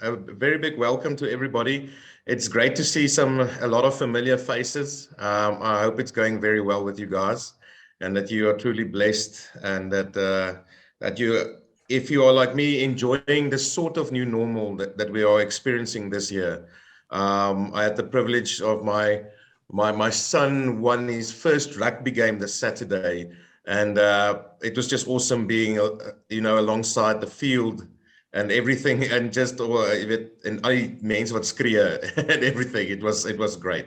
A very big welcome to everybody. It's great to see a lot of familiar faces. I hope it's going very well with you guys, and that you are truly blessed, and that you, if you are like me, enjoying the sort of new normal that we are experiencing this year. I had the privilege of my son won his first rugby game this Saturday, and it was just awesome being alongside the field and everything, and just en al die mense wat skree and everything. It was great.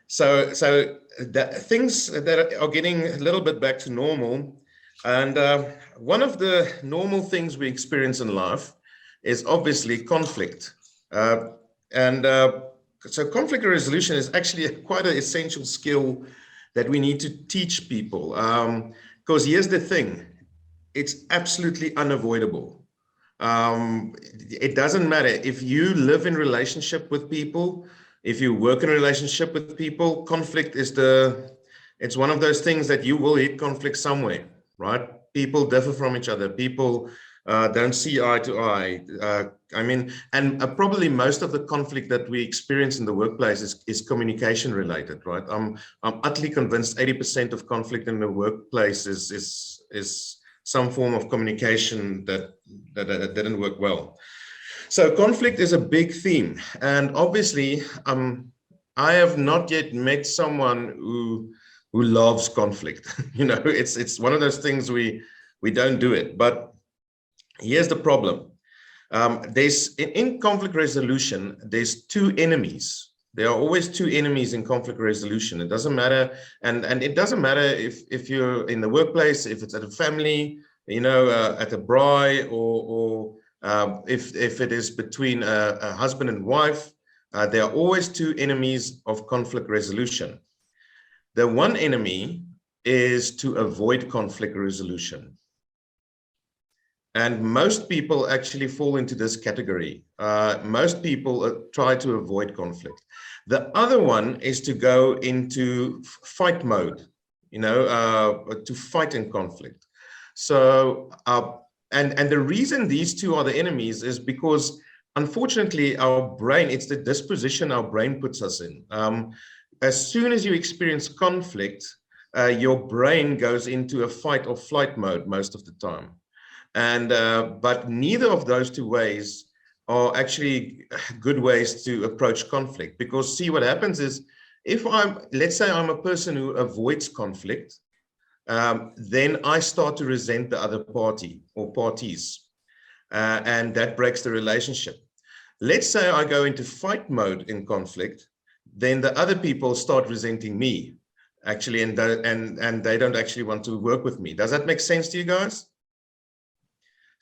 So things that are getting a little bit back to normal, and one of the normal things we experience in life is obviously conflict, and so conflict resolution is actually quite an essential skill that we need to teach people, because here's the thing, it's absolutely unavoidable. It doesn't matter if you live in relationship with people, if you work in a relationship with people, conflict is it's one of those things that you will hit conflict somewhere, right? People differ from each other. People don't see eye to eye. And probably most of the conflict that we experience in the workplace is communication related, right? I'm utterly convinced 80% of conflict in the workplace is some form of communication that didn't work well. So conflict is a big theme, and obviously I have not yet met someone who loves conflict. It's one of those things we don't do it. But here's the problem. There's in conflict resolution, there's two enemies. There are always two enemies in conflict resolution. It doesn't matter, and it doesn't matter if you're in the workplace, if it's at a family, at a braai, or if it is between a husband and wife. There are always two enemies of conflict resolution. The one enemy is to avoid conflict resolution. And most people actually fall into this category. Most people try to avoid conflict. The other one is to go into fight mode, to fight in conflict. So, and the reason these two are the enemies is because, unfortunately, our brain, it's the disposition our brain puts us in. As soon as you experience conflict, your brain goes into a fight or flight mode most of the time. And but neither of those two ways are actually good ways to approach conflict, because see, what happens is, let's say I'm a person who avoids conflict, then I start to resent the other party or parties, and that breaks the relationship. Let's say I go into fight mode in conflict, then the other people start resenting me, actually, and they don't actually want to work with me. Does that make sense to you guys?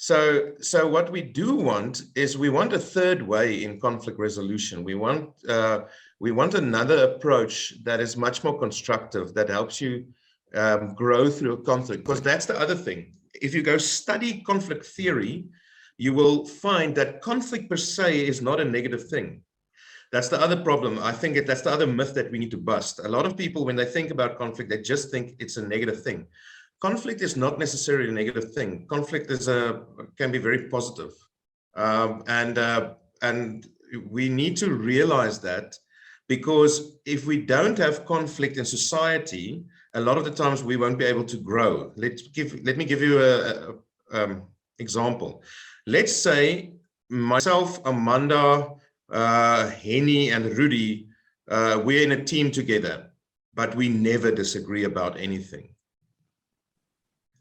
So what we do want is, we want a third way in conflict resolution. We want another approach that is much more constructive, that helps you grow through a conflict. Because that's the other thing. If you go study conflict theory, you will find that conflict per se is not a negative thing. That's the other problem. I think that's the other myth that we need to bust. A lot of people, when they think about conflict, they just think it's a negative thing. Conflict is not necessarily a negative thing. Conflict can be very positive, and we need to realize that, because if we don't have conflict in society, a lot of the times we won't be able to grow. Let me give you an example. Let's say myself, Amanda, Henny, and Rudy, we're in a team together, but we never disagree about anything.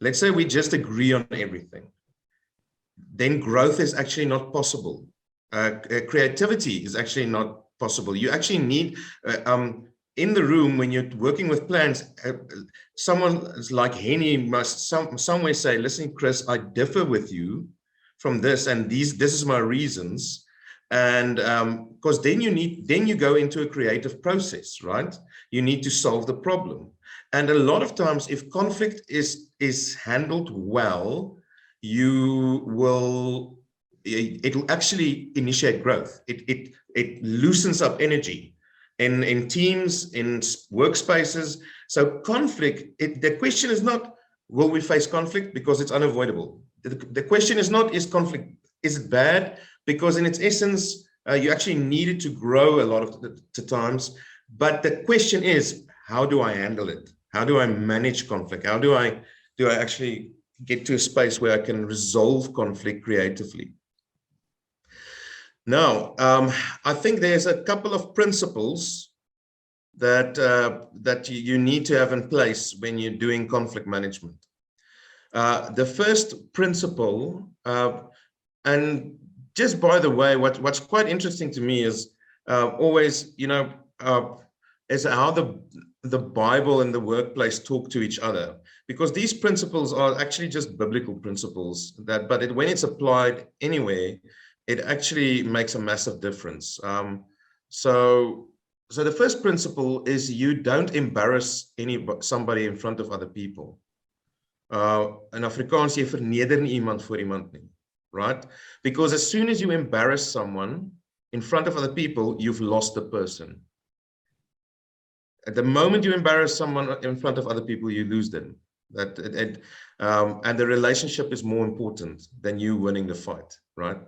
Let's say we just agree on everything. Then growth is actually not possible. Creativity is actually not possible. You actually need, in the room, when you're working with plans, someone like Henny must somewhere say, listen, Chris, I differ with you from this, and this is my reasons. And because then you go into a creative process, right? You need to solve the problem. And a lot of times, if conflict is handled well, it will actually initiate growth. It loosens up energy in teams, in workspaces. So conflict, the question is not, will we face conflict? Because it's unavoidable. The question is not, is conflict, is it bad? because in its essence, you actually need it to grow a lot of the times. But the question is, how do I handle it? How do I manage conflict? How do I actually get to a space where I can resolve conflict creatively? Now, I think there's a couple of principles that you need to have in place when you're doing conflict management. The first principle, and just by the way, what's quite interesting to me is always, is how the Bible and the workplace talk to each other, because these principles are actually just biblical principles but when it's applied anywhere, it actually makes a massive difference. So the first principle is you don't embarrass somebody in front of other people. In Afrikaans, jy verneder nie iemand voor iemand nie, right? Because as soon as you embarrass someone in front of other people, you've lost the person. At the moment you embarrass someone in front of other people, you lose them. And the relationship is more important than you winning the fight, right?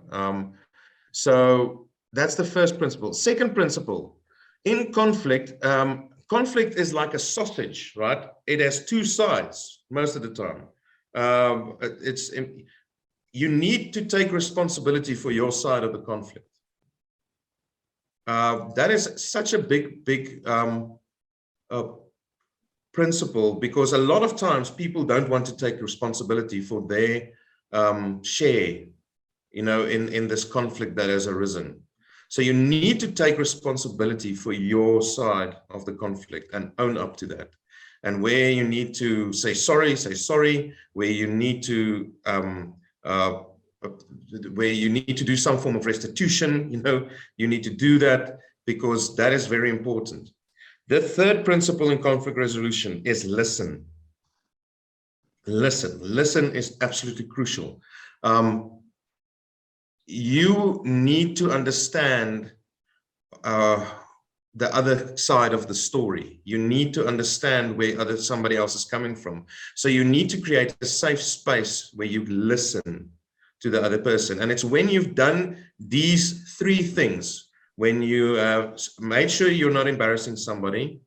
So that's the first principle. Second principle, in conflict, conflict is like a sausage, right? It has two sides most of the time. You need to take responsibility for your side of the conflict. That is such a big principle, because a lot of times people don't want to take responsibility for their share, in this conflict that has arisen. So you need to take responsibility for your side of the conflict and own up to that. And where you need to say sorry, say sorry. Where you need to do some form of restitution, you need to do that, because that is very important. The third principle in conflict resolution is listen. Listen is absolutely crucial. You need to understand the other side of the story. You need to understand where somebody else is coming from. So you need to create a safe space where you listen to the other person. And it's when you've done these three things, when you made sure you're not embarrassing somebody,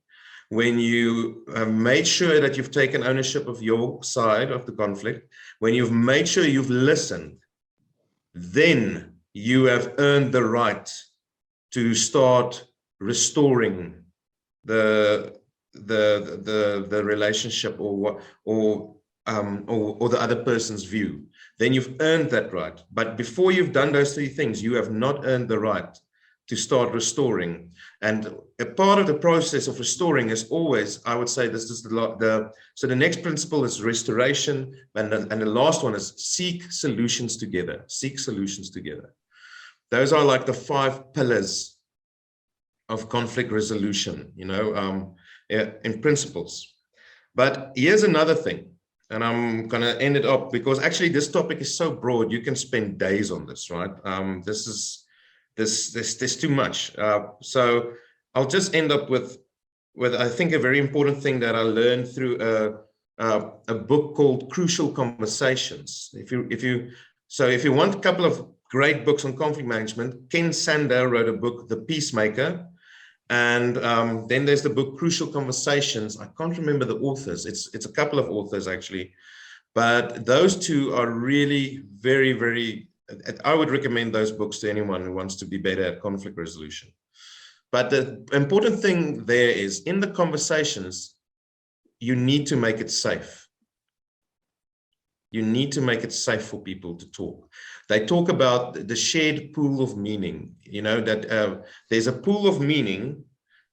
when you made sure that you've taken ownership of your side of the conflict, when you've made sure you've listened, then you have earned the right to start restoring the relationship or the other person's view. Then you've earned that right. But before you've done those three things, you have not earned the right to start restoring. And a part of the process of restoring is always, I would say, this is so the next principle is restoration, and the last one is seek solutions together. Seek solutions together. Those are like the 5 pillars of conflict resolution, in principles. But here's another thing, and I'm going to end it up, because actually this topic is so broad, you can spend days on this, right? There's too much. So I'll just end up with I think a very important thing that I learned through a book called Crucial Conversations. If you want a couple of great books on conflict management, Ken Sandler wrote a book, The Peacemaker, and then there's the book Crucial Conversations. I can't remember the authors. It's a couple of authors actually, but those two are really very, very. I would recommend those books to anyone who wants to be better at conflict resolution. But the important thing there is, in the conversations, you need to make it safe. You need to make it safe for people to talk. They talk about the shared pool of meaning, that there's a pool of meaning,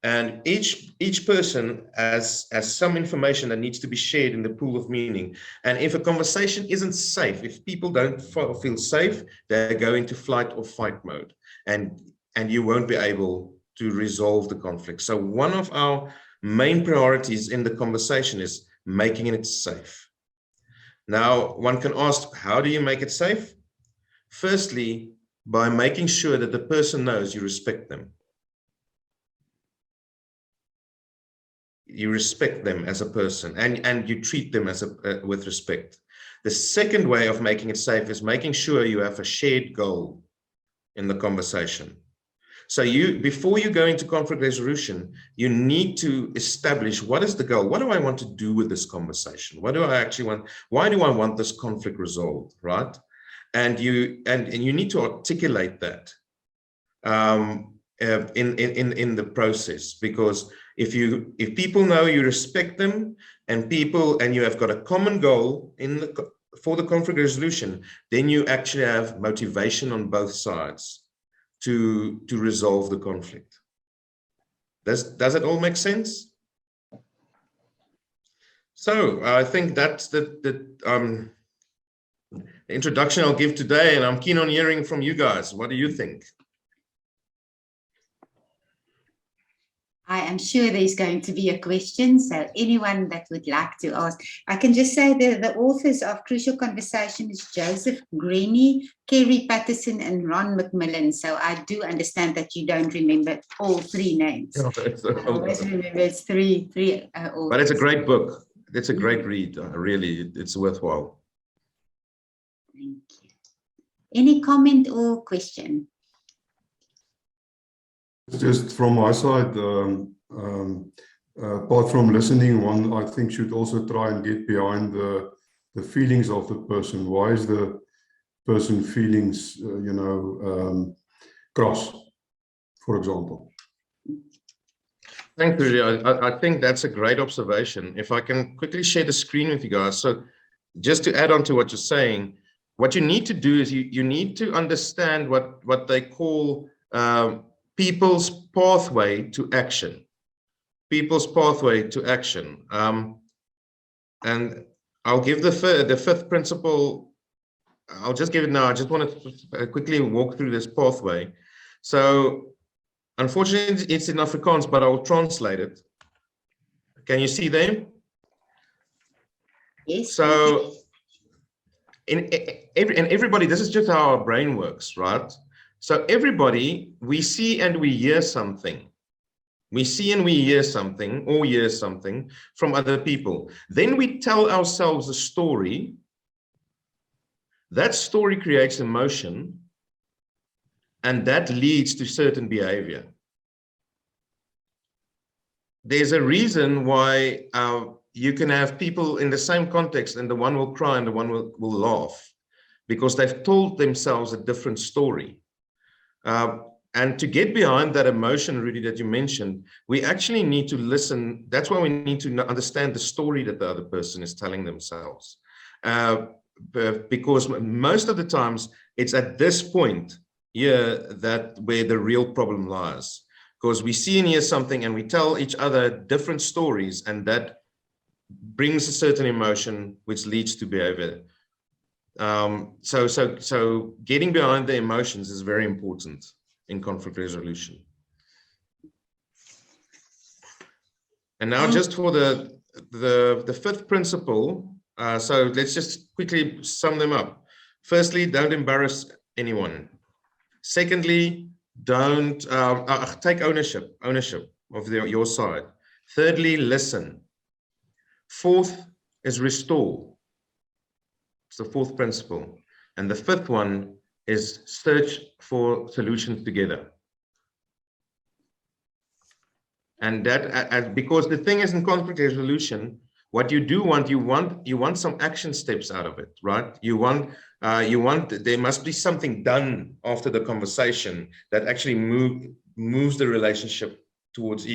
and each person has some information that needs to be shared in the pool of meaning. And if a conversation isn't safe, if people don't feel safe, they go into flight or fight mode, and you won't be able to resolve the conflict. So one of our main priorities in the conversation is making it safe. Now, one can ask, how do you make it safe? Firstly, by making sure that the person knows you respect them. You respect them as a person, and you treat them with respect. The second way of making it safe is making sure you have a shared goal. in the conversation. So before you go into conflict resolution, you need to establish, what is the goal? What do I want to do with this conversation? What do I actually want? Why do I want this conflict resolved, right? And you need to articulate that in the process, because if people know you respect them, and you have got a common goal for the conflict resolution, then you actually have motivation on both sides to resolve the conflict. Does it all make sense? So I think that's the introduction I'll give today, and I'm keen on hearing from you guys. What do you think? I am sure there's going to be a question, so anyone that would like to ask. I can just say the authors of Crucial Conversation is Joseph Greene, Kerry Patterson, and Ron McMillan. So I do understand that you don't remember all three names. No, I always remember it's three authors. But it's a great book. It's a great read. Really, it's worthwhile. Thank you. Any comment or question? Just from my side, apart from listening, one I think should also try and get behind the feelings of the person. Why is the person feelings, cross, for example? Thank you. I think that's a great observation. If I can quickly share the screen with you guys. So just to add on to what you're saying, what you need to do is you need to understand what they call people's pathway to action. People's pathway to action. And I'll give the fifth principle. I'll just give it now. I just want to quickly walk through this pathway. So unfortunately, it's in Afrikaans, but I'll translate it. Can you see them? Yes. So everybody, this is just how our brain works, right? So everybody, we see and we hear something. We see and we hear something, or hear something from other people. Then we tell ourselves a story. That story creates emotion, and that leads to certain behavior. There's a reason why you can have people in the same context, and the one will cry and the one will laugh, because they've told themselves a different story. And to get behind that emotion, Rudy, that you mentioned, we actually need to listen. That's why we need to understand the story that the other person is telling themselves. Because most of the times, it's at this point here where the real problem lies. Because we see and hear something and we tell each other different stories, and that brings a certain emotion which leads to behavior. So getting behind the emotions is very important in conflict resolution. And now just for the fifth principle, so let's just quickly sum them up. Firstly, don't embarrass anyone. Secondly, don't take ownership of your side. Thirdly, listen. Fourth is restore. It's the fourth principle. And the fifth one is search for solutions together. And that, because the thing is, in conflict resolution, what you do want, you want some action steps out of it, right? You want there must be something done after the conversation that actually moves the relationship towards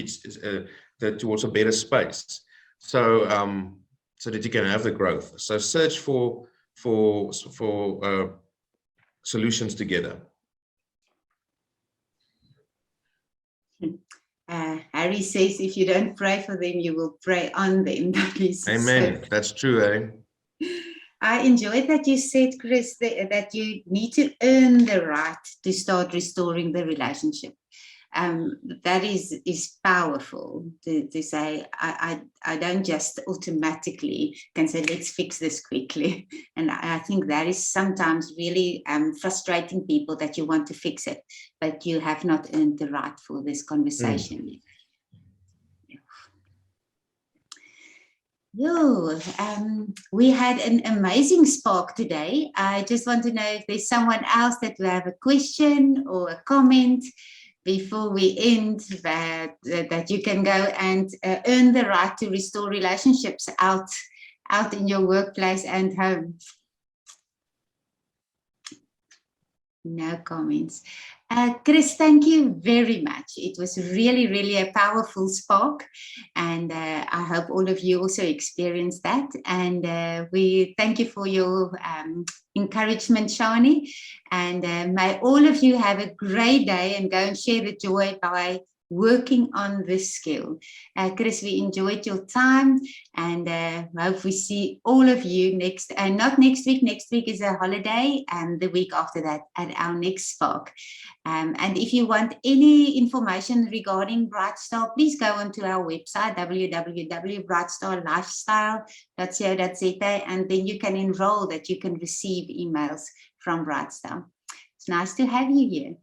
towards a better space. So so that you can have the growth. So search for solutions together. Harry says, if you don't pray for them, you will pray on them. Amen. That's true, eh? I enjoyed that you said, Chris, that you need to earn the right to start restoring the relationship. That is powerful to say, I don't just automatically can say, let's fix this quickly. And I think that is sometimes really frustrating people, that you want to fix it, but you have not earned the right for this conversation. Yo, we had an amazing spark today. I just want to know if there's someone else that will have a question or a comment before we end, that you can go and earn the right to restore relationships out in your workplace and home. No comments. Chris, thank you very much. It was really, really a powerful spark, and I hope all of you also experienced that. And we thank you for your encouragement, Shani, and may all of you have a great day and go and share the joy by working on this skill. Chris, we enjoyed your time, and hope we see all of you not next week is a holiday, and the week after that at our next Spark. And if you want any information regarding Brightstar, please go onto our website, www.brightstarlifestyle.co.za, and then you can enroll that you can receive emails from Brightstar. It's nice to have you here.